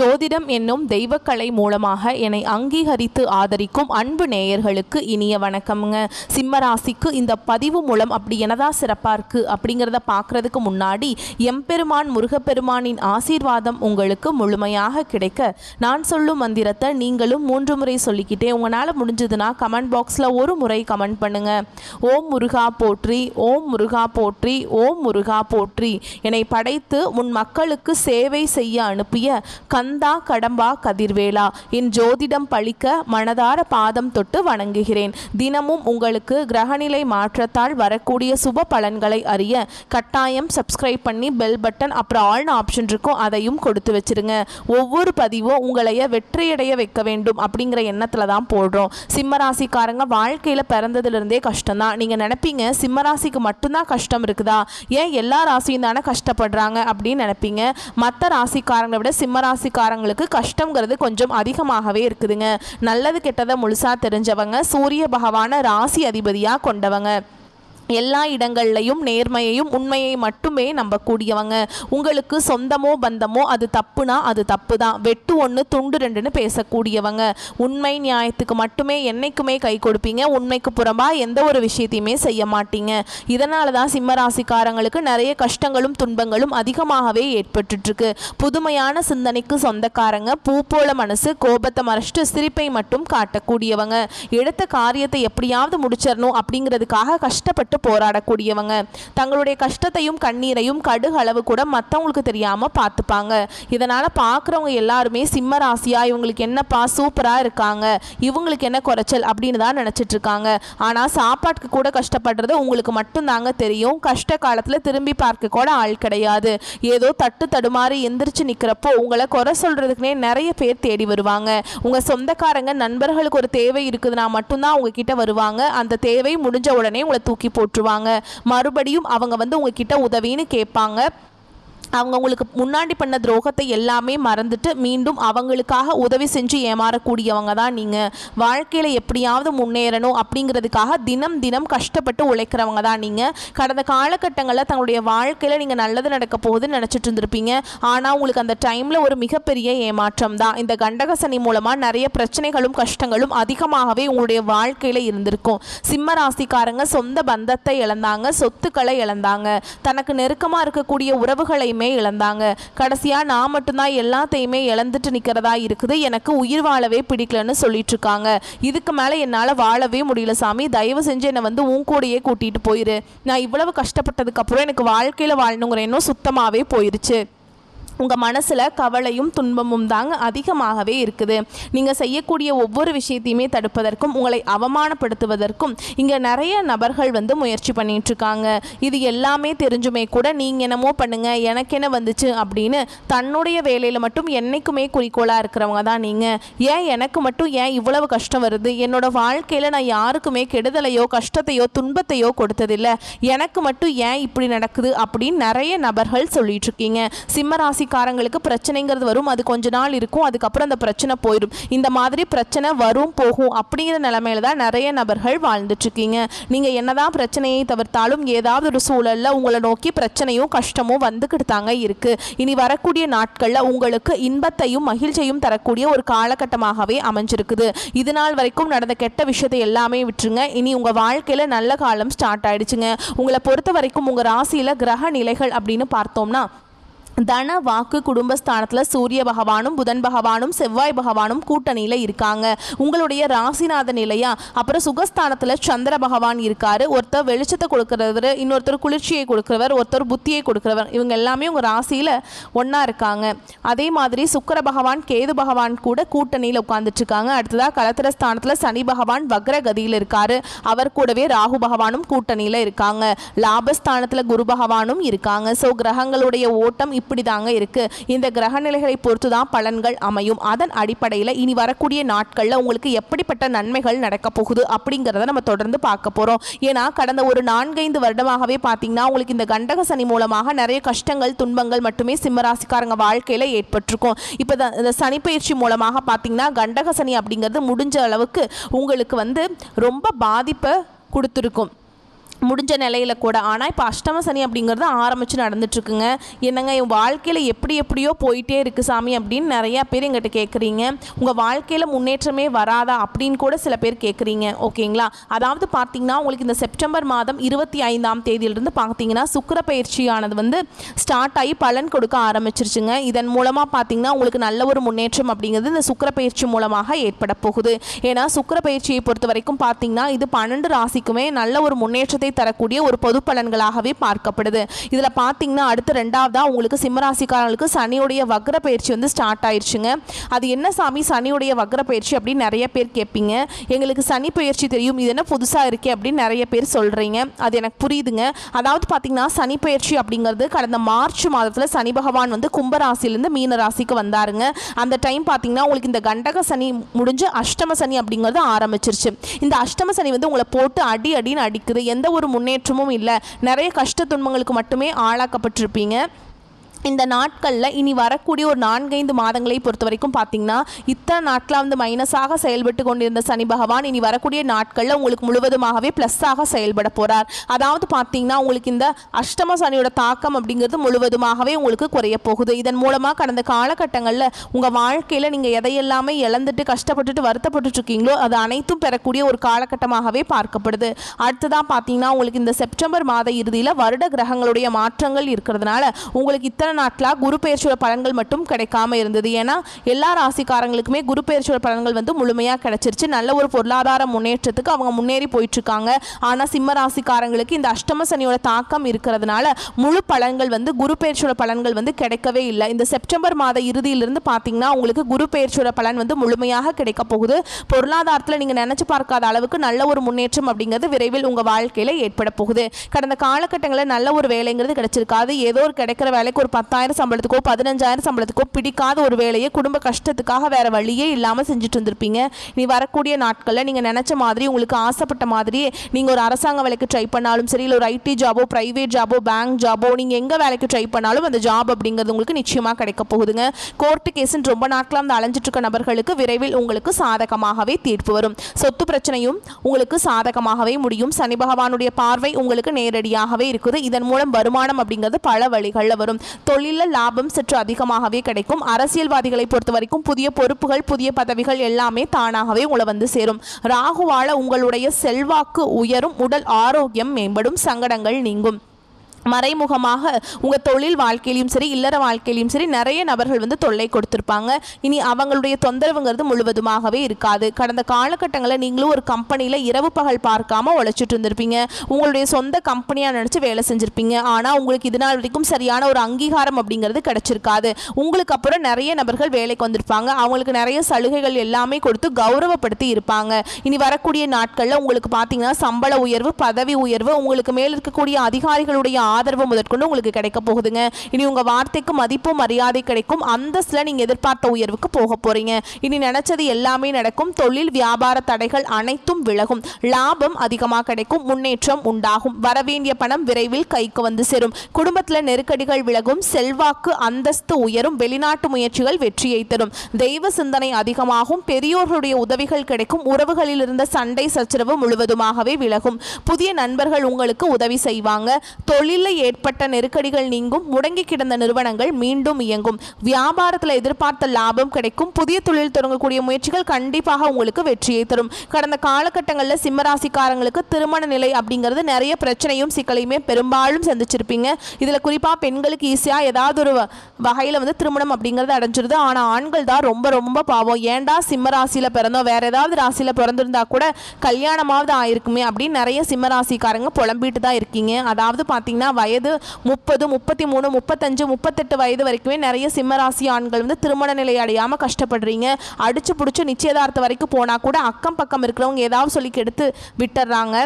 ஜோதிடம் என்னும் தெய்வக்கலை மூலமாக என்னை அங்கீகரித்து ஆதரிக்கும் அன்பு நேயர்களுக்கு இனிய வணக்கம்ங்க. சிம்மராசிக்கு இந்த பதிவு மூலம் அப்படி என்னதான் சிறப்பாக இருக்குது அப்படிங்கிறத பார்க்குறதுக்கு முன்னாடி எம்பெருமான் முருகப்பெருமானின் ஆசீர்வாதம் உங்களுக்கு முழுமையாக கிடைக்க நான் சொல்லும் மந்திரத்தை நீங்களும் 3 முறை சொல்லிக்கிட்டே உங்களால் முடிஞ்சதுன்னா கமெண்ட் பாக்ஸில் ஒரு முறை கமெண்ட் பண்ணுங்கள். ஓம் முருகா போற்றி, ஓம் முருகா போற்றி, ஓம் முருகா போற்றி. என்னை படைத்து உன் மக்களுக்கு சேவை செய்ய அனுப்பிய கந்தா கடம்பா கதிர்வேலா, என் ஜோதிடம் பழிக்க மனதார பாதம் தொட்டு வணங்குகிறேன். தினமும் உங்களுக்கு கிரகநிலை மாற்றத்தால் வரக்கூடிய சுப பலன்களை அறிய கட்டாயம் சப்ஸ்கிரைப் பண்ணி பெல் பட்டன் அப்புறம் ஆல்னு ஆப்ஷன் இருக்கும், அதையும் கொடுத்து வச்சிருங்க. ஒவ்வொரு பதிவும் உங்களைய வெற்றியடைய வைக்க வேண்டும் அப்படிங்கிற எண்ணத்தில் தான் போடுறோம். சிம்மராசிக்காரங்க வாழ்க்கையில் பிறந்ததுலேருந்தே கஷ்டம்தான். நீங்கள் நினைப்பீங்க சிம்மராசிக்கு மட்டும்தான் கஷ்டம் இருக்குதா, ஏன் எல்லா ராசியும் தானே கஷ்டப்படுறாங்க அப்படின்னு நினைப்பீங்க. மற்ற ராசிக்காரங்களை விட சிம்மராசிக்காரங்களுக்கு கஷ்டங்கிறது கொஞ்சம் அதிகமாகவே இருக்குதுங்க. நல்லது கெட்டதை முழுசா தெரிஞ்சவங்க, சூரிய பகவானை ராசி அதிபதியாக கொண்டவங்க, எல்லா இடங்கள்லையும் நேர்மையையும் உண்மையை மட்டுமே நம்பக்கூடியவங்க. உங்களுக்கு சொந்தமோ பந்தமோ அது தப்புனா அது தப்பு தான், வெட்டு ஒன்று துண்டு ரெண்டுன்னு பேசக்கூடியவங்க. உண்மை நியாயத்துக்கு மட்டுமே என்னைக்குமே கை கொடுப்பீங்க. உண்மைக்கு புறம்பா எந்த ஒரு விஷயத்தையுமே செய்ய மாட்டீங்க. இதனால தான் சிம்மராசிக்காரங்களுக்கு நிறைய கஷ்டங்களும் துன்பங்களும் அதிகமாகவே ஏற்பட்டுருக்கு. புதுமையான சிந்தனைக்கு சொந்தக்காரங்க, பூ போல மனசு, கோபத்தை மறைச்சிட்டு சிரிப்பை மட்டும் காட்டக்கூடியவங்க. எடுத்த காரியத்தை எப்படியாவது முடிச்சிடணும் அப்படிங்கிறதுக்காக கஷ்டப்பட்டு போராடக்கூடியவங்க. தங்களுடைய கஷ்டத்தையும் கண்ணீரையும் கடுகு அளவு கூட மற்றவங்களுக்கு தெரியாம பார்த்துப்பாங்க. இதனால பார்க்குறவங்க எல்லாருமே சிம்ம ராசியா இவங்களுக்கு என்னப்பா சூப்பரா இருக்காங்க, இவங்களுக்கு என்ன குறைச்சல் அப்படின்னு தான் நினைச்சிட்டு இருக்காங்க. ஆனா சாப்பாட்டுக்கு கூட கஷ்டப்படுறது உங்களுக்கு மட்டும்தாங்க தெரியும். கஷ்ட காலத்துல திரும்பி பார்க்க கூட ஆள் கிடையாது. ஏதோ தட்டு தடுமாறி எந்திரிச்சு நிக்கிறப்போ உங்களை குறை சொல்றதுக்குனே நிறைய பேர் தேடி வருவாங்க. உங்க சொந்தக்காரங்க நண்பர்களுக்கு ஒரு தேவை இருக்குதுன்னா மட்டும்தான் உங்ககிட்ட வருவாங்க. அந்த தேவை முடிஞ்ச உடனே உங்களை தூக்கி போட்டுருவாங்க. மறுபடியும் அவங்க வந்து உங்ககிட்ட உதவின்னு கேட்பாங்க. அவங்க உங்களுக்கு முன்னாடி பண்ண துரோகத்தை எல்லாமே மறந்துட்டு மீண்டும் அவங்களுக்காக உதவி செஞ்சு ஏமாறக்கூடியவங்க தான் நீங்கள். வாழ்க்கையில் எப்படியாவது முன்னேறணும் அப்படிங்கிறதுக்காக தினம் தினம் கஷ்டப்பட்டு உழைக்கிறவங்க தான் நீங்கள். கடந்த காலகட்டங்களில் தங்களுடைய வாழ்க்கையில் நீங்கள் நல்லது நடக்க போகுதுன்னு நினச்சிட்டு இருந்திருப்பீங்க. ஆனால் உங்களுக்கு அந்த டைமில் ஒரு மிகப்பெரிய ஏமாற்றம் தான். இந்த கண்டகசனி மூலமாக நிறைய பிரச்சனைகளும் கஷ்டங்களும் அதிகமாகவே உங்களுடைய வாழ்க்கையில் இருந்திருக்கும். சிம்ம ராசிக்காரங்க சொந்த பந்தத்தை இழந்தாங்க, சொத்துக்களை இழந்தாங்க, தனக்கு நெருக்கமாக இருக்கக்கூடிய உறவுகளையுமே இழந்தாங்க. கடைசியா நான் மட்டும்தான் எல்லாத்தையுமே இழந்துட்டு நிக்கிறதா இருக்குது, எனக்கு உயிர் வாழவே பிடிக்கலன்னு சொல்லிட்டு இருக்காங்க. இதுக்கு மேல என்னால வாழவே முடியல சாமி, தயவு செஞ்சு என்னை வந்து உன் கூடயே கூட்டிட்டு போயிரு. நான் இவ்வளவு கஷ்டப்பட்டதுக்கு அப்புறம் எனக்கு வாழ்க்கையில வாழணுங்கிற எண்ணம் சுத்தமாவே போயிருச்சு. உங்கள் மனசில் கவலையும் துன்பமும் தாங்க அதிகமாகவே இருக்குது. நீங்கள் செய்யக்கூடிய ஒவ்வொரு விஷயத்தையுமே தடுப்பதற்கும் உங்களை அவமானப்படுத்துவதற்கும் இங்கே நிறைய நபர்கள் வந்து முயற்சி பண்ணிகிட்ருக்காங்க. இது எல்லாமே தெரிஞ்சுமே கூட நீங்கள் என்னமோ பண்ணுங்கள் எனக்கு என்ன வந்துச்சு அப்படின்னு தன்னுடைய வேலையில் மட்டும் என்றைக்குமே குறிக்கோளாக இருக்கிறவங்க தான் நீங்கள். ஏன் எனக்கு மட்டும் ஏன் இவ்வளவு கஷ்டம் வருது, என்னோடய வாழ்க்கையில் நான் யாருக்குமே கெடுதலையோ கஷ்டத்தையோ துன்பத்தையோ கொடுத்ததில்லை, எனக்கு மட்டும் ஏன் இப்படி நடக்குது அப்படின்னு நிறைய நபர்கள் சொல்லிகிட்ருக்கீங்க. சிம்மராசி காரங்களுக்கு பிரச்சனைங்கிறது வரும், அது கொஞ்ச நாள் இருக்கும், அதுக்கப்புறம் அந்த பிரச்சனை போயிடும். இந்த மாதிரி பிரச்சனை வரும் போகும் அப்படிங்கிற நிலைமையில தான் நிறைய நபர்கள் வாழ்ந்துட்டு இருக்கீங்க. நீங்க என்னதான் பிரச்சனையை தவிர்த்தாலும் ஏதாவது ஒரு சூழல்ல உங்களை நோக்கி பிரச்சனையும் கஷ்டமும் வந்துக்கிட்டு தாங்க இருக்கு. இனி வரக்கூடிய நாட்கள்ல உங்களுக்கு இன்பத்தையும் மகிழ்ச்சியும் தரக்கூடிய ஒரு காலகட்டமாகவே அமைஞ்சிருக்குது. இது நாள் வரைக்கும் நடந்த கெட்ட விஷயத்தை எல்லாமே விட்டுருங்க. இனி உங்க வாழ்க்கையில நல்ல காலம் ஸ்டார்ட் ஆயிடுச்சுங்க. உங்களை பொறுத்த வரைக்கும் உங்க ராசியில கிரக நிலைகள் அப்படின்னு பார்த்தோம்னா தன வாக்கு குடும்பஸ்தானத்தில் சூரிய பகவானும் புதன் பகவானும் செவ்வாய் பகவானும் கூட்டணியில் இருக்காங்க. உங்களுடைய ராசிநாத நிலையா. அப்புறம் சுகஸ்தானத்தில் சந்திர பகவான் இருக்காரு. ஒருத்தர் வெளிச்சத்தை கொடுக்கிறவர், இன்னொருத்தர் குளிர்ச்சியை கொடுக்கிறவர், ஒருத்தர் புத்தியை கொடுக்கிறவர். இவங்க எல்லாமே உங்கள் ராசியில் ஒன்றா இருக்காங்க. அதே மாதிரி சுக்கிர பகவான் கேது பகவான் கூட கூட்டணியில் உட்கார்ந்துட்டு இருக்காங்க. அடுத்ததாக கலத்திரஸ்தானத்தில் சனி பகவான் வக்ரகதியில் இருக்காரு. அவர் கூடவே ராகு பகவானும் கூட்டணியில் இருக்காங்க. லாபஸ்தானத்தில் குரு பகவானும் இருக்காங்க. ஸோ கிரகங்களுடைய ஓட்டம் இப்படி தாங்க இருக்கு. இந்த கிரக நிலைகளை பொறுத்து தான் பலன்கள் அமையும். அதன் அடிப்படையில் இனி வரக்கூடிய நாட்களில் உங்களுக்கு எப்படிப்பட்ட நன்மைகள் நடக்க போகுது அப்படிங்கிறத நம்ம தொடர்ந்து பார்க்க போறோம். ஏன்னா கடந்த ஒரு 4-5 வருடமாகவே பார்த்தீங்கன்னா உங்களுக்கு இந்த கண்டக சனி மூலமாக நிறைய கஷ்டங்கள் துன்பங்கள் மட்டுமே சிம்மராசிக்காரங்க வாழ்க்கையில ஏற்பட்டிருக்கும். இப்போ இந்த சனி பயிற்சி மூலமாக பார்த்தீங்கன்னா கண்டக சனி அப்படிங்கிறது முடிஞ்ச அளவுக்கு உங்களுக்கு வந்து ரொம்ப பாதிப்பை கொடுத்துருக்கும். முடிஞ்ச நிலையில் கூட. ஆனால் இப்போ அஷ்டம சனி அப்படிங்கிறது ஆரம்பித்து நடந்துட்டுருக்குங்க. என்னங்க என் வாழ்க்கையில் எப்படியோ போயிட்டே இருக்குது சாமி அப்படின்னு நிறையா பேர் எங்கிட்ட கேட்குறீங்க. உங்கள் வாழ்க்கையில் முன்னேற்றமே வராதா அப்படின்னு கூட சில பேர் கேட்குறீங்க. ஓகேங்களா? அதாவது பார்த்திங்கன்னா உங்களுக்கு இந்த செப்டம்பர் மாதம் 25ஆம் தேதியிலிருந்து பார்த்திங்கன்னா சுக்கிர பயிற்சியானது வந்து ஸ்டார்ட் ஆகி பலன் கொடுக்க ஆரம்பிச்சிருச்சுங்க. இதன் மூலமாக பார்த்திங்கன்னா உங்களுக்கு நல்ல ஒரு முன்னேற்றம் அப்படிங்கிறது இந்த சுக்கிர பயிற்சி மூலமாக ஏற்பட போகுது. ஏன்னா சுக்கிர பயிற்சியை பொறுத்த வரைக்கும் பார்த்திங்கன்னா இது 12 ராசிக்குமே நல்ல ஒரு முன்னேற்றத்தை தரக்கூடிய ஒரு பொது பலன்களாகவே பார்க்கப்படுது. இதில் பார்த்தீங்கன்னா அடுத்து ரெண்டாவதா உங்களுக்கு சிம்மராசிக்காரர்களுக்கு சனியுடைய வக்ர பயிற்சி வந்து ஸ்டார்ட் ஆயிடுச்சுங்க. அது என்ன சாமி சனியுடைய வக்ர பயிற்சி அப்படின்னு நிறைய பேர் கேட்பீங்க. எங்களுக்கு சனி பயிற்சி தெரியும், இது என்ன புதுசாக இருக்கே அப்படின்னு நிறைய பேர் சொல்கிறீங்க. அது எனக்கு புரியுதுங்க. அதாவது பார்த்தீங்கன்னா சனி பயிற்சி அப்படிங்கிறது கடந்த மார்ச் மாதத்தில் சனி பகவான் வந்து கும்பராசிலேருந்து மீன ராசிக்கு வந்தாருங்க. அந்த டைம் பார்த்தீங்கன்னா உங்களுக்கு இந்த கண்டக சனி முடிஞ்சு அஷ்டம சனி அப்படிங்கிறது ஆரம்பிச்சிருச்சு. இந்த அஷ்டம சனி வந்து உங்களை போட்டு அடின்னு அடிக்குது. எந்த ஒரு முன்னேற்றமும் இல்லை. நிறைய கஷ்ட துன்பங்களுக்கு மட்டுமே ஆளாக்கப்பட்டிருப்பீங்க. இந்த நாட்களில் இனி வரக்கூடிய ஒரு 4-5 மாதங்களை பொறுத்த வரைக்கும் பார்த்தீங்கன்னா இத்தனை நாட்களாக வந்து மைனஸாக செயல்பட்டு கொண்டிருந்த சனி பகவான் இனி வரக்கூடிய நாட்களில் உங்களுக்கு முழுவதுமாகவே ப்ளஸ்ஸாக செயல்பட போகிறார். அதாவது பார்த்தீங்கன்னா உங்களுக்கு இந்த அஷ்டம சனியோட தாக்கம் அப்படிங்கிறது முழுவதுமாகவே உங்களுக்கு குறைய போகுது. இதன் மூலமாக கடந்த காலகட்டங்களில் உங்கள் வாழ்க்கையில் நீங்கள் எதையெல்லாமே இழந்துட்டு கஷ்டப்பட்டுட்டு வருத்தப்பட்டு இருக்கீங்களோ அது அனைத்தும் பெறக்கூடிய ஒரு காலகட்டமாகவே பார்க்கப்படுது. அடுத்ததாக பார்த்தீங்கன்னா உங்களுக்கு இந்த செப்டம்பர் மாத இறுதியில் வருட கிரகங்களுடைய மாற்றங்கள் இருக்கிறதுனால உங்களுக்கு இத்தனை நாட்களாக குரு பெயர்ச்சியோட பலன்கள் மட்டும் கிடைக்காம இருந்தது. ஏன்னா எல்லா ராசிக்காரங்களுக்குமே குரு பெயர்ச்சியோட பலன்கள் வந்து முழுமையாக கிடைச்சிருச்சு. நல்ல ஒரு பொருளாதார முன்னேற்றத்துக்கு அவங்க முன்னேறி போயிட்டு இருக்காங்க. ஆனால் சிம்ம ராசிக்காரங்களுக்கு இந்த அஷ்டம சனியோட தாக்கம் இருக்கிறதுனால முழு பலன்கள் வந்து குரு பெயர்ச்சியோட பலன்கள் வந்து கிடைக்கவே இல்லை. இந்த செப்டம்பர் மாத இறுதியிலிருந்து பார்த்தீங்கன்னா உங்களுக்கு குரு பெயர்ச்சியோட பலன் வந்து முழுமையாக கிடைக்க போகுது. பொருளாதாரத்தில் நீங்கள் நினைச்சு பார்க்காத அளவுக்கு நல்ல ஒரு முன்னேற்றம் அப்படிங்கிறது விரைவில் உங்கள் வாழ்க்கையில் ஏற்பட போகுது. கடந்த காலகட்டங்களில் நல்ல ஒரு வேலைங்கிறது கிடைச்சிருக்காது. ஏதோ ஒரு கிடைக்கிற வேலைக்கு ஒரு 10,000 சம்பளத்துக்கோ 15,000 சம்பளத்துக்கோ பிடிக்காத ஒரு வேலையை குடும்ப கஷ்டத்துக்காக வேற வழியே இல்லாமல் செஞ்சுட்டு இருந்திருப்பீங்க. நீ வரக்கூடிய நாட்களில் நீங்கள் நினைச்ச மாதிரி உங்களுக்கு ஆசைப்பட்ட மாதிரியே நீங்கள் ஒரு அரசாங்க வேலைக்கு ட்ரை பண்ணாலும் சரி, இல்லை ஒரு ஐடி ஜாபோ பிரைவேட் ஜாபோ பேங்க் ஜாபோ நீங்கள் எங்கே வேலைக்கு ட்ரை பண்ணாலும் அந்த ஜாப் அப்படிங்கிறது உங்களுக்கு நிச்சயமாக கிடைக்க போகுதுங்க. கோர்ட்டு கேஸுன்னு ரொம்ப நாட்களாக வந்து அலைஞ்சிட்டு இருக்க நபர்களுக்கு விரைவில் உங்களுக்கு சாதகமாகவே தீர்ப்பு வரும். சொத்து பிரச்சனையும் உங்களுக்கு சாதகமாகவே முடியும். சனி பகவானுடைய பார்வை உங்களுக்கு நேரடியாகவே இருக்குது. இதன் மூலம் வருமானம் அப்படிங்கிறது பல வழிகளில் வரும். தொழிலில் லாபம் சற்று அதிகமாகவே கிடைக்கும். அரசியல்வாதிகளை பொறுத்த வரைக்கும் புதிய பொறுப்புகள் புதிய பதவிகள் எல்லாமே தானாகவே உங்களை வந்து சேரும். ராகுவால உங்களுடைய செல்வாக்கு உயரும், உடல் ஆரோக்கியம் மேம்படும், சங்கடங்கள் நீங்கும். மறைமுகமாக உங்கள் தொழில் வாழ்க்கையிலையும் சரி இல்லற வாழ்க்கையிலையும் சரி நிறைய நபர்கள் வந்து தொல்லை கொடுத்துருப்பாங்க. இனி அவங்களுடைய தொந்தரவுங்கிறது முழுவதுமாகவே இருக்காது. கடந்த காலகட்டங்களில் நீங்களும் ஒரு கம்பெனியில் இரவு பகல் பார்க்காம உழைச்சிட்டு இருந்திருப்பீங்க. உங்களுடைய சொந்த கம்பெனியாக நினச்சி வேலை செஞ்சுருப்பீங்க. ஆனால் உங்களுக்கு இது நாள் வரைக்கும் சரியான ஒரு அங்கீகாரம் அப்படிங்கிறது கிடைச்சிருக்காது. உங்களுக்கு அப்புறம் நிறைய நபர்கள் வேலைக்கு வந்திருப்பாங்க. அவங்களுக்கு நிறைய சலுகைகள் எல்லாமே கொடுத்து கௌரவப்படுத்தி இருப்பாங்க. இனி வரக்கூடிய நாட்களில் உங்களுக்கு பார்த்தீங்கன்னா சம்பள உயர்வு பதவி உயர்வு உங்களுக்கு மேல் இருக்கக்கூடிய அதிகாரிகளுடைய ஆதரவு முதற்கொண்டு உங்களுக்கு கிடைக்க போகுதுங்க. இனி உங்க வார்த்தைக்கு மதிப்பும் மரியாதை கிடைக்கும். அந்தஸ்துல நீங்க எதிர்பார்த்த உயர்வுக்கு போக போறீங்க. இனி நினைச்சது எல்லாமே நடக்கும். தொழில் வியாபார தடைகள் அனைத்தும் விலகும். லாபம் அதிகமாக கிடைக்கும். முன்னேற்றம் உண்டாகும். வரவேண்டிய பணம் விரைவில் கைக்கு வந்து சேரும். குடும்பத்தில் நெருக்கடிகள் விலகும். செல்வாக்கு அந்தஸ்து உயரும். வெளிநாட்டு முயற்சிகள் வெற்றியை தரும். தெய்வ சிந்தனை அதிகமாகும். பெரியோர்களுடைய உதவிகள் கிடைக்கும். உறவுகளில் இருந்த சண்டை சச்சரவு முழுவதுமாகவே விலகும். புதிய நண்பர்கள் உங்களுக்கு உதவி செய்வாங்க. தொழில் ஏற்பட்ட நெருக்கடிகள் நீங்கும். முடங்கி கிடந்த நிறுவனங்கள் மீண்டும் இயங்கும். வியாபாரத்தில் எதிர்பார்த்த லாபம் கிடைக்கும். புதிய தொழில் தொடங்கக்கூடிய முயற்சிகள் கண்டிப்பாக உங்களுக்கு வெற்றியை தரும். கடந்த காலகட்டங்களில் சிம்மராசிக்காரங்களுக்கு திருமண நிலை அப்படிங்கிறது நிறைய பிரச்சனையும் சிக்கலையுமே பெரும்பாலும் சந்திச்சிருப்பீங்க. இதில் குறிப்பாக பெண்களுக்கு ஈஸியாக ஏதாவது ஒரு வகையில் வந்து திருமணம் அப்படிங்கிறது அடைஞ்சிருது. ஆனால் ஆண்கள் தான் ரொம்ப ரொம்ப பாவம். ஏண்டா சிம்மராசியில் பிறந்தோம், வேற ஏதாவது ராசியில் பிறந்திருந்தா கூட கல்யாணமாவது ஆயிருக்குமே அப்படின்னு நிறைய சிம்மராசிக்காரங்க புலம்பிட்டு தான் இருக்கீங்க. அதாவது பார்த்தீங்கன்னா வயது 30, 33, 35, 38 வயது வரைக்குமே நிறைய சிம்மராசி ஆண்கள் வந்து திருமண நிலை அடையாமல் கஷ்டப்படுறீங்க. அடிச்சு பிடிச்சி நிச்சயதார்த்தம் வரைக்கும் போனால் கூட அக்கம் பக்கம் இருக்கிறவங்க ஏதாவது சொல்லி கெடுத்து விட்டுறாங்க.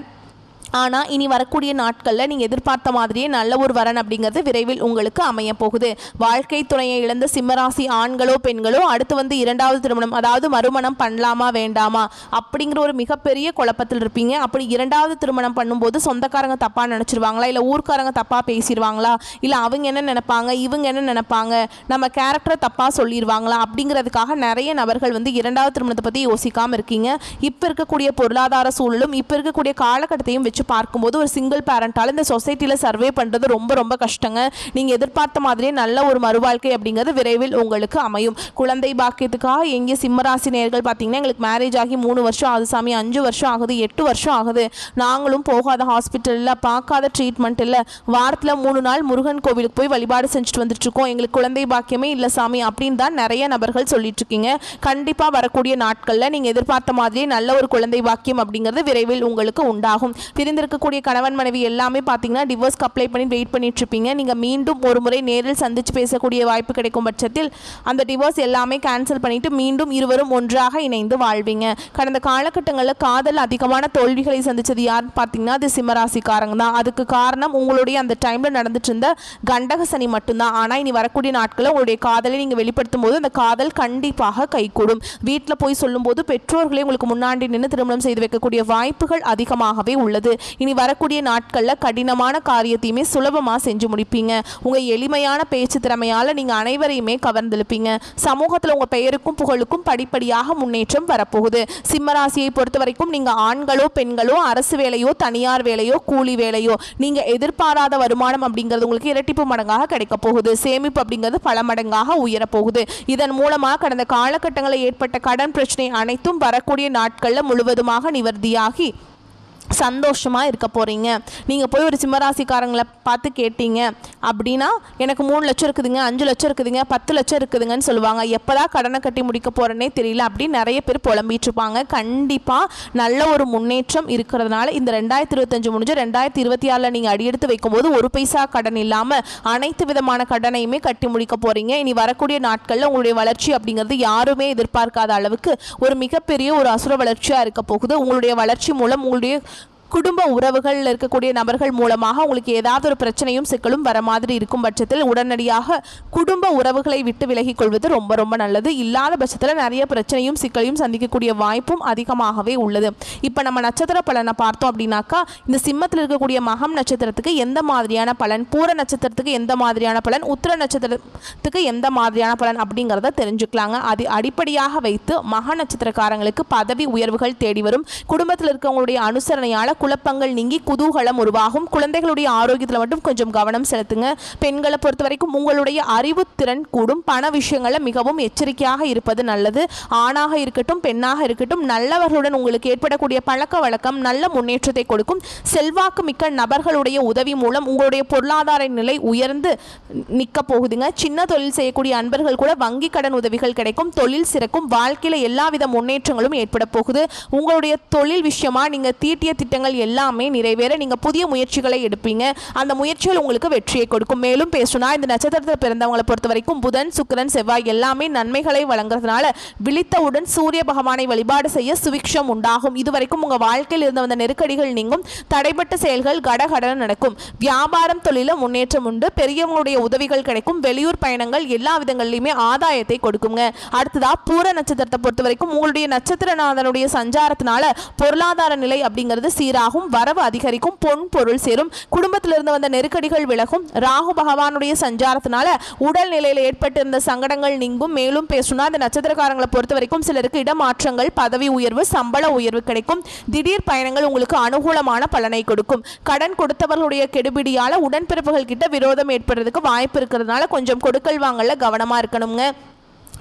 ஆனால் இனி வரக்கூடிய நாட்களில் நீங்கள் எதிர்பார்த்த மாதிரியே நல்ல ஒரு வரன் அப்படிங்கிறது விரைவில் உங்களுக்கு அமைய போகுது. வாழ்க்கை துணையை இழந்த சிம்மராசி ஆண்களோ பெண்களோ அடுத்து வந்து இரண்டாவது திருமணம் அதாவது மறுமணம் பண்ணலாமா வேண்டாமா அப்படிங்கிற ஒரு மிகப்பெரிய குழப்பத்தில் இருப்பீங்க. அப்படி இரண்டாவது திருமணம் பண்ணும்போது சொந்தக்காரங்க தப்பாக நினச்சிருவாங்களா, இல்லை ஊர்க்காரங்க தப்பாக பேசிடுவாங்களா, இல்லை அவங்க என்ன நினைப்பாங்க இவங்க என்ன நினைப்பாங்க, நம்ம கேரக்டரை தப்பாக சொல்லிடுவாங்களா அப்படிங்கிறதுக்காக நிறைய நபர்கள் வந்து இரண்டாவது திருமணத்தை பற்றி யோசிக்காமல் இருக்கீங்க. இப்போ இருக்கக்கூடிய பொருளாதார சூழலும் இப்போ இருக்கக்கூடிய காலகட்டத்தையும் வச்சு பார்க்கும்போது ஒரு சிங்கிள் பேரண்டால் இந்த சொசைட்டியில் சர்வே பண்ணுறது ரொம்ப ரொம்ப கஷ்டங்க. நீங்கள் எதிர்பார்த்த மாதிரியே நல்ல ஒரு மறுவாழ்க்கை அப்படிங்கிறது விரைவில் உங்களுக்கு அமையும். குழந்தை பாக்கியத்துக்காக எங்கே சிம்மராசி நேயர்கள் பார்த்தீங்கன்னா, எங்களுக்கு மேரேஜ் ஆகி 3 வருஷம் ஆகுது சாமி, 5 வருஷம் ஆகுது, 8 வருஷம் ஆகுது, நாங்களும் போகாத ஹாஸ்பிட்டலில் பார்க்காத ட்ரீட்மெண்ட் இல்லை, வாரத்தில் 3 நாள் முருகன் கோவிலுக்கு போய் வழிபாடு செஞ்சுட்டு வந்துட்டு இருக்கோம், எங்களுக்கு குழந்தை பாக்கியமே இல்லை சாமி அப்படின்னு தான் நிறைய நபர்கள் சொல்லிட்டு இருக்கீங்க. கண்டிப்பாக வரக்கூடிய நாட்களில் நீங்கள் எதிர்பார்த்த மாதிரியே நல்ல ஒரு குழந்தை பாக்கியம் அப்படிங்கிறது விரைவில் உங்களுக்கு உண்டாகும். பிரிந்திருக்கக்கூடிய கணவன் மனைவி எல்லாமே பார்த்தீங்கன்னா டிவோர்ஸ்க்கு அப்ளை பண்ணி வெயிட் பண்ணிட்டு இருப்பீங்க. நீங்கள் மீண்டும் ஒரு முறை நேரில் சந்திச்சு பேசக்கூடிய வாய்ப்பு கிடைக்கும் பட்சத்தில் அந்த டிவோர்ஸ் எல்லாமே கேன்சல் பண்ணிட்டு மீண்டும் இருவரும் ஒன்றாக இணைந்து வாழ்வீங்க. கடந்த காலகட்டங்களில் காதல் அதிகமான தோல்விகளை சந்திச்சது யாருன்னு பார்த்தீங்கன்னா அது சிம்மராசிக்காரங்க தான். அதுக்கு காரணம் உங்களுடைய அந்த டைமில் நடந்துட்டு இருந்த கண்டக சனி மட்டும்தான். ஆனால் இனி வரக்கூடிய நாட்களில் உங்களுடைய காதலை நீங்கள் வெளிப்படுத்தும் போது அந்த காதல் கண்டிப்பாக கைகூடும். வீட்டில் போய் சொல்லும்போது பெற்றோர்களே உங்களுக்கு முன்னாடி நின்று திருமணம் செய்து வைக்கக்கூடிய வாய்ப்புகள் அதிகமாகவே உள்ளது. இனி வரக்கூடிய நாட்களில் கடினமான காரியத்தையுமே சுலபமாக செஞ்சு முடிப்பீங்க. உங்கள் எளிமையான பேச்சு திறமையால் நீங்கள் அனைவரையுமே கவர்ந்தெழுப்பீங்க. சமூகத்தில் உங்கள் பெயருக்கும் புகழுக்கும் படிப்படியாக முன்னேற்றம் வரப்போகுது. சிம்மராசியை பொறுத்த வரைக்கும் நீங்கள் ஆண்களோ பெண்களோ அரசு வேலையோ தனியார் வேலையோ கூலி வேலையோ நீங்கள் எதிர்பாராத வருமானம் அப்படிங்கிறது உங்களுக்கு இரட்டிப்பு மடங்காக கிடைக்க போகுது. சேமிப்பு அப்படிங்கிறது பல மடங்காக உயரப்போகுது. இதன் மூலமாக கடந்த காலகட்டங்களில் ஏற்பட்ட கடன் பிரச்சனை அனைத்தும் வரக்கூடிய நாட்களில் முழுவதுமாக நிவர்த்தியாகி சந்தோஷமாக இருக்க போகிறீங்க. நீங்கள் போய் ஒரு சிம்மராசிக்காரங்களை பார்த்து கேட்டீங்க அப்படின்னா எனக்கு 3 லட்சம் இருக்குதுங்க, 5 லட்சம் இருக்குதுங்க, 10 லட்சம் இருக்குதுங்கன்னு சொல்லுவாங்க. எப்போதான் கடனை கட்டி முடிக்க போகிறேன்னே தெரியல அப்படின்னு நிறைய பேர் புலம்பிட்டு இருப்பாங்க. கண்டிப்பாக நல்ல ஒரு முன்னேற்றம் இருக்கிறதுனால இந்த 2025 முடிஞ்சு 2026 நீங்கள் அடியெடுத்து வைக்கும்போது ஒரு பைசா கடன் இல்லாமல் அனைத்து விதமான கடனையுமே கட்டி முடிக்க போகிறீங்க. இனி வரக்கூடிய நாட்களில் உங்களுடைய வளர்ச்சி அப்படிங்கிறது யாருமே எதிர்பார்க்காத அளவுக்கு ஒரு மிகப்பெரிய ஒரு அசுர வளர்ச்சியாக இருக்க போகுது. உங்களுடைய வளர்ச்சி மூலம் உங்களுடைய குடும்ப உறவுகளில் இருக்கக்கூடிய நபர்கள் மூலமாக உங்களுக்கு ஏதாவது ஒரு பிரச்சனையும் சிக்கலும் வர மாதிரி இருக்கும் பட்சத்தில் உடனடியாக குடும்ப உறவுகளை விட்டு விலகிக் கொள்வது ரொம்ப ரொம்ப நல்லது. இல்லாத பட்சத்தில் நிறைய பிரச்சனையும் சிக்கலையும் சந்திக்கக்கூடிய வாய்ப்பும் அதிகமாகவே உள்ளது. இப்போ நம்ம நட்சத்திர பலனை பார்த்தோம் அப்படின்னாக்கா, இந்த சிம்மத்தில் இருக்கக்கூடிய மகம் நட்சத்திரத்துக்கு எந்த மாதிரியான பலன், பூர நட்சத்திரத்துக்கு எந்த மாதிரியான பலன், உத்திர நட்சத்திரத்துக்கு எந்த மாதிரியான பலன் அப்படிங்கிறத தெரிஞ்சுக்கலாங்க. அது அடிப்படையாக வைத்து மக நட்சத்திரக்காரங்களுக்கு பதவி உயர்வுகள் தேடி வரும். குடும்பத்தில் இருக்கவங்களுடைய அனுசரணையால் குழப்பங்கள் நீங்கி குதூகலம் உருவாகும். குழந்தைகளுடைய ஆரோக்கியத்தில் மட்டும் கொஞ்சம் கவனம் செலுத்துங்க. பெண்களை பொறுத்த வரைக்கும் உங்களுடைய அறிவுத்திறன் கூடும். பண விஷயங்களில் மிகவும் எச்சரிக்கையாக இருப்பது நல்லது. ஆணாக இருக்கட்டும் பெண்ணாக இருக்கட்டும் நல்லவர்களுடன் உங்களுக்கு ஏற்படக்கூடிய பழக்க வழக்கம் நல்ல முன்னேற்றத்தை கொடுக்கும். செல்வாக்கு மிக்க நபர்களுடைய உதவி மூலம் உங்களுடைய பொருளாதார நிலை உயர்ந்து நிற்க போகுதுங்க. சின்ன தொழில் செய்யக்கூடிய அன்பர்கள் கூட வங்கி கடன் உதவிகள் கிடைக்கும். தொழில் சிறக்கும். வாழ்க்கையில் எல்லாவித முன்னேற்றங்களும் ஏற்பட போகுது. உங்களுடைய தொழில் விஷயமா நீங்கள் தீட்டிய திட்டங்கள் எல்லாமே நிறைவேற நீங்கள் புதிய முயற்சிகளை எடுப்பீங்க. அந்த முயற்சிகள் உங்களுக்கு வெற்றியை கொடுக்கும். மேலும் பேசுனா இந்த நட்சத்திரத்தில் பிறந்தவங்களை பொறுத்த வரைக்கும் புதன் சுக்கிரன் செவ்வாய் எல்லாமே நன்மைகளை வழங்குறதுனால விழித்தவுடன் சூரிய பகவானை வழிபாடு செய்ய சுவிக்ஷம் உண்டாகும். இதுவரைக்கும் உங்கள் வாழ்க்கையில் இருந்த வந்த நெருக்கடிகள் நீங்கும். தடைப்பட்ட செயல்கள் கடகடன நடக்கும். வியாபாரம் தொழில முன்னேற்றம் உண்டு. பெரியவங்களுடைய உதவிகள் கிடைக்கும். வெளியூர் பயணங்கள் எல்லா விதங்களிலுமே ஆதாயத்தை கொடுக்குங்க. அடுத்ததா பூர நட்சத்திரத்தை பொறுத்த வரைக்கும் உங்களுடைய நட்சத்திரநாதனுடைய சஞ்சாரத்தினால பொருளாதார நிலை அப்படிங்கிறது சீராகும். வரவு அதிகரிக்கும். பொன் பொருள் சேரும். குடும்பத்திலிருந்து வந்த நெருக்கடிகள் விலகும். ராகு பகவானுடைய சஞ்சாரத்தினால உடல் நிலையில் ஏற்பட்டிருந்த சங்கடங்கள் நீங்கும். மேலும் பேசுனா அந்த நட்சத்திரக்காரங்களை பொறுத்த வரைக்கும் சிலருக்கு இடமாற்றங்கள், பதவி உயர்வு, சம்பள உயர்வு கிடைக்கும். திடீர் பயணங்கள் உங்களுக்கு அனுகூலமான பலனை கொடுக்கும். கடன் கொடுத்தவர்களுடைய கெடுபிடியால உடன்பிறப்புகள் கிட்ட விரோதம் ஏற்படுறதுக்கு வாய்ப்பு இருக்கிறதுனால கொஞ்சம் கொடுக்கல் வாங்கல கவனமா இருக்கணுங்க.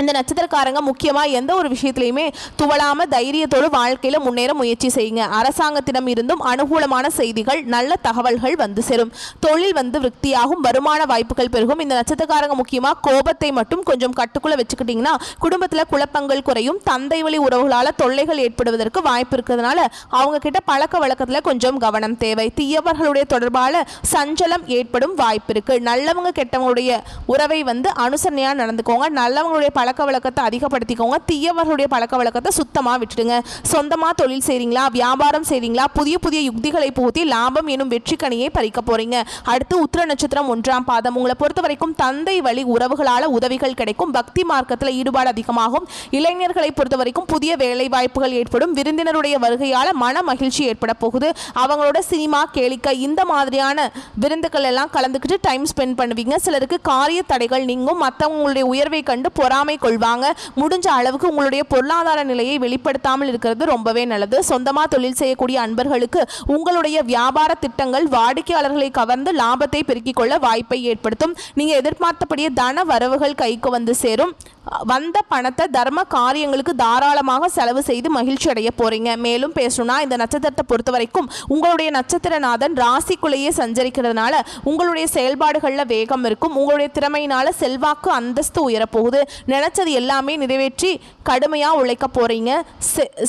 இந்த நட்சத்திரக்காரங்க முக்கியமாக எந்த ஒரு விஷயத்துலையுமே துவளாமல் தைரியத்தோடு வாழ்க்கையில் முன்னேற முயற்சி செய்யுங்க. அரசாங்கத்திடம் இருந்தும் அனுகூலமான செய்திகள் நல்ல தகவல்கள் வந்து சேரும். தொழில் விருத்தியாகும். வருமான வாய்ப்புகள் பெருகும். இந்த நட்சத்திரக்காரங்க முக்கியமாக கோபத்தை மட்டும் கொஞ்சம் கட்டுக்குள்ளே வச்சுக்கிட்டிங்கன்னா குடும்பத்தில் குழப்பங்கள் குறையும். தந்தை வழி உறவுகளால் தொல்லைகள் ஏற்படுவதற்கு வாய்ப்பு இருக்கிறதுனால அவங்க கிட்ட பழக்க வழக்கத்தில் கொஞ்சம் கவனம் தேவை. தீயவர்களுடைய தொடர்பால் சஞ்சலம் ஏற்படும் வாய்ப்பு இருக்குது. நல்லவங்க கெட்டவங்களுடைய உறவை அனுசரணையாக நடந்துக்கோங்க. நல்லவங்களுடைய பழக்க வழக்கத்தை அதிகப்படுத்திக்கோங்க. தீயவர்களுடைய பழக்க வழக்கத்தை சுத்தமாக விட்டுடுங்க. சொந்தமாக தொழில் செய்கிறீங்களா, வியாபாரம் செய்கிறீங்களா, புதிய புதிய யுக்திகளை புகுத்தி லாபம் எனும் வெற்றி கனியை பறிக்க போறீங்க. அடுத்து உத்திர நட்சத்திரம் 1ஆம் பாதம். உங்களை பொறுத்த வரைக்கும் தந்தை வழி உறவுகளால் உதவிகள் கிடைக்கும். பக்தி மார்க்கத்தில் ஈடுபாடு அதிகமாகும். இளைஞர்களை பொறுத்த வரைக்கும் புதிய வேலை வாய்ப்புகள் ஏற்படும். விருந்தினருடைய வருகையால் மன மகிழ்ச்சி ஏற்பட போகுது. அவங்களோட சினிமா, கேளிக்கை இந்த மாதிரியான விருந்துகள் எல்லாம் கலந்துக்கிட்டு டைம் ஸ்பெண்ட் பண்ணுவீங்க. சிலருக்கு காரிய தடைகள் நீங்கும். மற்றவங்களுடைய உயர்வை கண்டு பொறாமை பொறாமை கொள்வாங்க. முடிஞ்ச அளவுக்கு உங்களுடைய பொருளாதார நிலையை வெளிப்படுத்தாமல் இருக்கிறது ரொம்பவே நல்லது. சொந்தமாக தொழில் செய்யக்கூடிய அன்பர்களுக்கு உங்களுடைய வியாபார திட்டங்கள் வாடிக்கையாளர்களை கவர்ந்து லாபத்தை பெருக்கிக் கொள்ள வாய்ப்பை ஏற்படுத்தும். நீங்கள் எதிர்பார்த்தபடியே தன வரவுகள் கைக்கு வந்து சேரும். வந்த பணத்தை தர்ம காரியங்களுக்கு தாராளமாக செலவு செய்து மகிழ்ச்சி அடைய போறீங்க. மேலும் பேசணும்னா இந்த நட்சத்திரத்தை பொறுத்த வரைக்கும் உங்களுடைய நட்சத்திரநாதன் ராசிக்குள்ளேயே சஞ்சரிக்கிறதுனால உங்களுடைய செயல்பாடுகளில் வேகம் இருக்கும். உங்களுடைய திறமையினால செல்வாக்கு அந்தஸ்து உயரப்போகுது. நினைச்சது எல்லாமே நிறைவேற்றி கடுமையாக உழைக்க போறீங்க.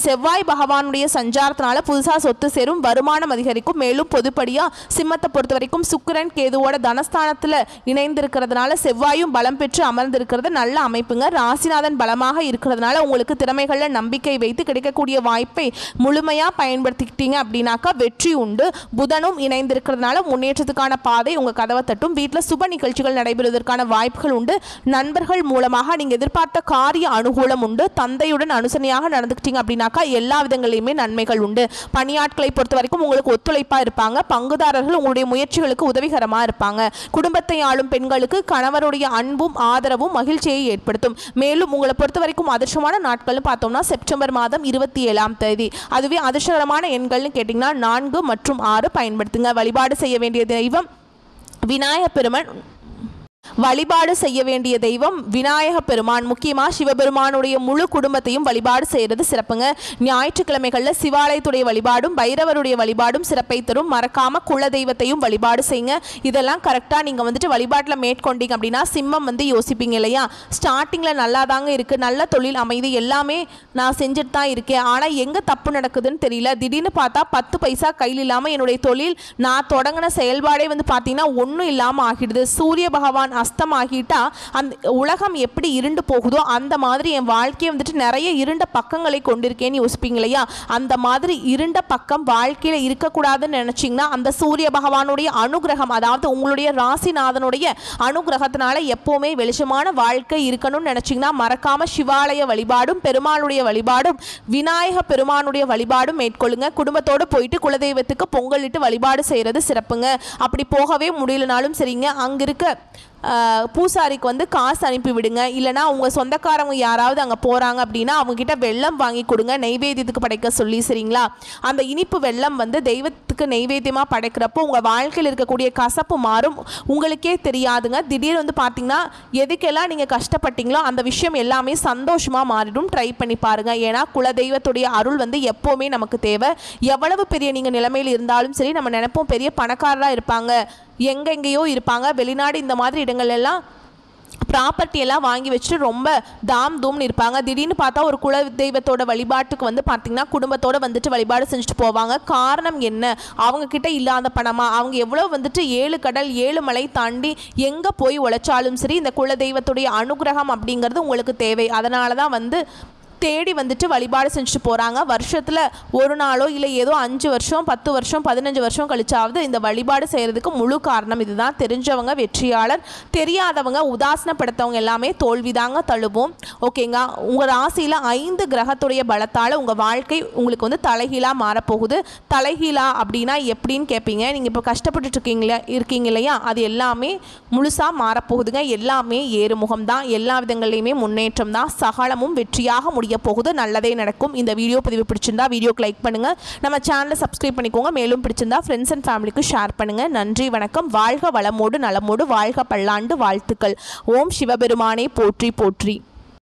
செவ்வாய் பகவானுடைய சஞ்சாரத்தினால புதுசாக சொத்து சேரும், வருமானம் அதிகரிக்கும். மேலும் பொதுப்படியாக சிம்மத்தை பொறுத்த வரைக்கும் சுக்கிரன் கேதுவோட தனஸ்தானத்தில் இணைந்திருக்கிறதுனால செவ்வாயும் பலம் பெற்று அமர்ந்திருக்கிறது நல்ல அமைப்புங்க. ராசிநாதன் பலமாக இருக்கிறதுனால உங்களுக்கு திறமைகளில் நம்பிக்கை வைத்து கிடைக்கக்கூடிய வாய்ப்பை முழுமையாக பயன்படுத்திக்கிட்டீங்க அப்படின்னாக்கா வெற்றி உண்டு. புதனும் இணைந்திருக்கிறதுனால முன்னேற்றத்துக்கான பாதை உங்கள் கதவை தட்டும். வீட்டில் சுப நிகழ்ச்சிகள் நடைபெறுவதற்கான வாய்ப்புகள் உண்டு. நண்பர்கள் மூலமாக நீங்கள் எதிர்பார்த்த காரிய அனுகூலம் உண்டு. தந்தையுடன் அனுசரணையாக நடந்துக்கிட்டீங்க அப்படின்னாக்கா எல்லா விதங்களிலுமே நன்மைகள் உண்டு. பணியாட்களை பொறுத்த வரைக்கும் உங்களுக்கு ஒத்துழைப்பாக இருப்பாங்க. பங்குதாரர்கள் உங்களுடைய முயற்சிகளுக்கு உதவிகரமாக இருப்பாங்க. குடும்பத்தை ஆளும் பெண்களுக்கு கணவருடைய அன்பும் ஆதரவும் மகிழ்ச்சியை ஏற்படுத்தும். மேலும் உங்களை பொறுத்த வரைக்கும் அதிர்ஷ்டமான நாட்கள்னு பார்த்தோம்னா செப்டம்பர் மாதம் 27ஆம் தேதி. அதுவே அதிர்ஷ்டகரமான எண்கள்னு கேட்டிங்கன்னா 4 மற்றும் 6 பயன்படுத்துங்க. வழிபாடு செய்ய வேண்டிய தெய்வம் விநாயக பெருமான். முக்கியமாக சிவபெருமானுடைய முழு குடும்பத்தையும் வழிபாடு செய்கிறது சிறப்புங்க. ஞாயிற்றுக்கிழமைகளில் சிவாலயத்துடைய வழிபாடும் பைரவருடைய வழிபாடும் சிறப்பை தரும். மறக்காம குல தெய்வத்தையும் வழிபாடு செய்யுங்க. இதெல்லாம் கரெக்டாக நீங்கள் வந்துட்டு வழிபாட்டில் மேற்கொண்டீங்க அப்படின்னா சிம்மம் வந்து யோசிப்பீங்க இல்லையா, ஸ்டார்டிங்கில் நல்லா தாங்க இருக்குது, நல்ல தொழில் அமைதி எல்லாமே நான் செஞ்சுட்டு தான் இருக்கேன், ஆனால் எங்கே தப்பு நடக்குதுன்னு தெரியல, திடீர்னு பார்த்தா 10 பைசா கையில் இல்லாமல் என்னுடைய தொழில் நான் தொடங்கின செயல்பாடே வந்து பார்த்தீங்கன்னா ஒன்றும் இல்லாமல் ஆகிடுது. சூரிய பகவான் அஸ்தமாகிட்டா அந்த உலகம் எப்படி இருண்டு போகுதோ அந்த மாதிரி என் வாழ்க்கையை வந்துட்டு நிறைய இருண்ட பக்கங்களை கொண்டிருக்கேன்னு யோசிப்பீங்க இல்லையா, அந்த மாதிரி இருண்ட பக்கம் வாழ்க்கையில் இருக்கக்கூடாதுன்னு நினச்சிங்கன்னா அந்த சூரிய பகவானுடைய அனுகிரகம், அதாவது உங்களுடைய ராசிநாதனுடைய அனுகிரகத்தினால எப்போவுமே வெளிச்சமான வாழ்க்கை இருக்கணும்னு நினச்சிங்கன்னா மறக்காம சிவாலய வழிபாடும் பெருமாளுடைய வழிபாடும் விநாயக பெருமானுடைய வழிபாடும் மேற்கொள்ளுங்க. குடும்பத்தோடு போயிட்டு குலதெய்வத்துக்கு பொங்கலிட்டு வழிபாடு செய்கிறது சிறப்புங்க. அப்படி போகவே முடியலனாலும் சரிங்க, அங்கே இருக்க பூசாரிக்கு வந்து காசு அனுப்பி விடுங்க. இல்லைனா உங்கள் சொந்தக்காரங்க யாராவது அங்கே போகிறாங்க அப்படின்னா அவங்கக்கிட்ட வெல்லம் வாங்கி கொடுங்க, நெய்வேத்தியத்துக்கு படைக்க சொல்லி. சரிங்களா, அந்த இனிப்பு வெல்லம் வந்து தெய்வத்துக்கு நெய்வேத்தியமாக படைக்கிறப்போ உங்கள் வாழ்க்கையில் இருக்கக்கூடிய கசப்பு மாறும், உங்களுக்கே தெரியாதுங்க. திடீர்னு வந்து பார்த்தீங்கன்னா எதுக்கெல்லாம் நீங்கள் கஷ்டப்பட்டீங்களோ அந்த விஷயம் எல்லாமே சந்தோஷமாக மாறிடும். ட்ரை பண்ணி பாருங்கள். ஏன்னா குலதெய்வத்துடைய அருள் வந்து எப்போவுமே நமக்கு தேவை. எவ்வளவு பெரிய நீங்கள் நிலைமையில் இருந்தாலும் சரி, நம்ம நினைப்போம் பெரிய பணக்காரராக இருப்பாங்க, எங்கெங்கேயோ இருப்பாங்க, வெளிநாடு இந்த மாதிரி இடங்கள் எல்லாம் ப்ராப்பர்ட்டி எல்லாம் வாங்கி வச்சுட்டு ரொம்ப தாம் தூம்னு இருப்பாங்க. திடீர்னு பார்த்தா ஒரு குல தெய்வத்தோட வழிபாட்டுக்கு வந்து பார்த்திங்கன்னா குடும்பத்தோடு வந்துட்டு வழிபாடு செஞ்சுட்டு போவாங்க. காரணம் என்ன, அவங்கக்கிட்ட இல்லாத பணமா, அவங்க எவ்வளோ வந்துட்டு 7 கடல் 7 மலை தாண்டி எங்கே போய் உழைச்சாலும் சரி இந்த குல தெய்வத்துடைய அனுகிரகம் அப்படிங்கிறது உங்களுக்கு தேவை. அதனால தான் வந்து தேடி வந்துட்டு வழிபாடு செஞ்சுட்டு போகிறாங்க. வருஷத்தில் ஒரு நாளோ இல்லை ஏதோ 5 வருஷம் 10 வருஷம் 15 வருஷம் கழிச்சாவது இந்த வழிபாடு செய்கிறதுக்கு முழு காரணம் இதுதான். தெரிஞ்சவங்க வெற்றியாளர், தெரியாதவங்க உதாசனப்படுத்தவங்க எல்லாமே தோல்விதாங்க தழுவோம். ஓகேங்க, உங்கள் ராசியில் 5 கிரகத்துடைய பலத்தால் உங்கள் வாழ்க்கை உங்களுக்கு வந்து தலைகீழாக மாறப்போகுது. தலைகீழா அப்படின்னா எப்படின்னு கேட்பீங்க. நீங்கள் இப்போ கஷ்டப்பட்டுட்டு இருக்கீங்க இல்லையா, அது எல்லாமே முழுசாக மாறப்போகுதுங்க. எல்லாமே ஏறுமுகம் தான், எல்லா விதங்கள்லையுமே முன்னேற்றம் தான். சகலமும் வெற்றியாக முடிய போகுது, நல்லதே நடக்கும். இந்த வீடியோ பதிவு பிடிச்சிருந்தா வீடியோக்கு லைக் பண்ணுங்க, நம்ம சேனலை சப்ஸ்கிரைப் பண்ணிக்கோங்க. மேலும் பிடிச்சிருந்தா ஃப்ரெண்ட்ஸ் அண்ட் ஃபேமிலிக்கு ஷேர் பண்ணுங்க. நன்றி, வணக்கம். வாழ்க வளமோடு நலமோடு வாழ்க பல்லாண்டு வாழ்த்துக்கள். ஓம் சிவபெருமானே போற்றி போற்றி.